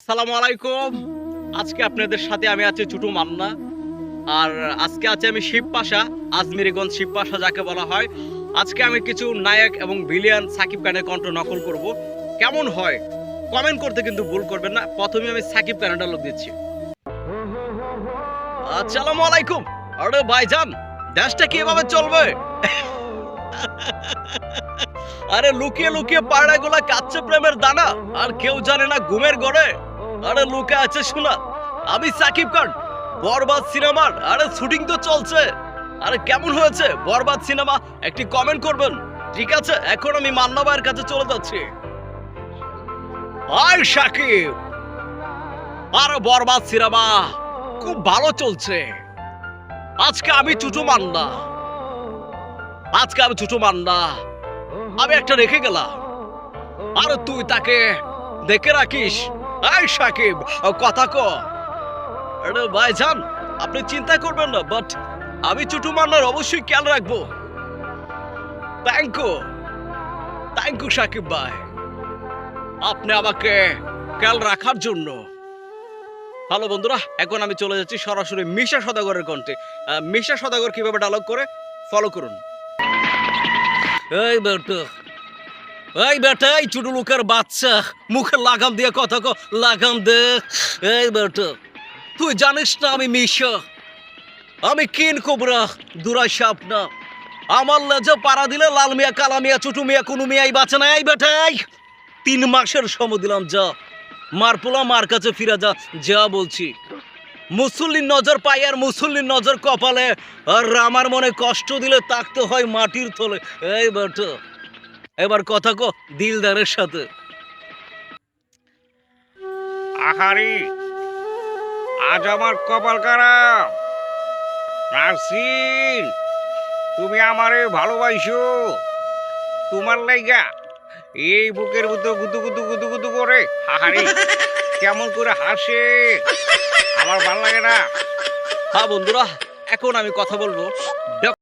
আসসালামু আলাইকুম। আজকে আপনাদের সাথে আমি আছি ছোটু মান্না। আর আজকে আছে আমি শিবপাশা, আজমিরিগঞ্জ শিবপাশা যাকে বলা হয়। আজকে আমি কিছু নায়ক এবং ভিলিয়ান সাকিব খানের কণ্ঠ নকল করব। কেমন হয় কমেন্ট করতে কিন্তু ভুল করবেন না। প্রথমে আমি সাকিব খানের ডায়লগ দিচ্ছি। আসসালামু আলাইকুম। আরে ভাইজান, দেশটা কিভাবে চলবে? আরে লুকিয়ে লুকিয়ে পাড়াগুলা কাচ্ছে প্রেমের দানা, আর কেউ জানে না ঘুমের ঘরে। আরে লুকে আছে শোনা, আমি সাকিব খান। বরবাদ সিনেমার আরে শুটিং তো চলছে। আরে কেমন হয়েছে বরবাদ সিনেমা? একটি কমেন্ট করবেন। ঠিক আছে, এখন আমি মান্না ভাইয়ের কাছে চলে যাচ্ছি। আর সাকিব, আরে বরবাদ সিনেমা খুব ভালো চলছে। আজকে আমি চুচু মান্না, আমি একটা রেখে গেলাম। আর তুই তাকে দেখে রাখিস। এই সাকিব, কথা ক। আরে ভাইজান, আপনি চিন্তা করবেন না, বাট আমি চুটু মান্নার অবশ্যই খেয়াল রাখবো। থ্যাংক ইউ সাকিব ভাই, আপনি আমাকে খেয়াল রাখার জন্য। হ্যালো বন্ধুরা, এখন আমি চলে যাচ্ছি সরাসরি মিশা সদাগরের কণ্ঠে। মিশা সদাগর কিভাবে ডায়লগ করে ফলো করুন। এই বেটা, এই ছোট লোকের বাচ্চা, মুখে লাগাম দিয়ে কথা কো, লাগাম দে। এই বেটা, তুই জানিস না আমি মিশা, আমি কিন কোবরা, দুরাই সাপ না। আমার লেজে পাড়া দিলে লাল মিয়া, কালা মিয়া, ছোটু মিয়া, কোনো মিয়াই বাঁচে না। এই বেটাই 3 মাসের সময় দিলাম, যা মার পোলা মার কাছে ফিরে যা, যা বলছি। মুসল্লির নজর পাই আর মুসল্লির নজর কপালে, আর আমার মনে কষ্ট দিলে তাকতে হয় মাটির তলে। এই বেটা, এবার কথা কো দিলদারের সাথে। আহারি, আজ আমার কপাল খারাপ। নার্সিন, তুমি আমারে ভালোবাসো। তোমার লাইগা এই বুকের ভিতর গুদু গুদু গুদু গুদু করে হাহারি কেমন করে হাসে, আমার ভাল লাগে না। হ্যাঁ বন্ধুরা, এখন আমি কথা বলবো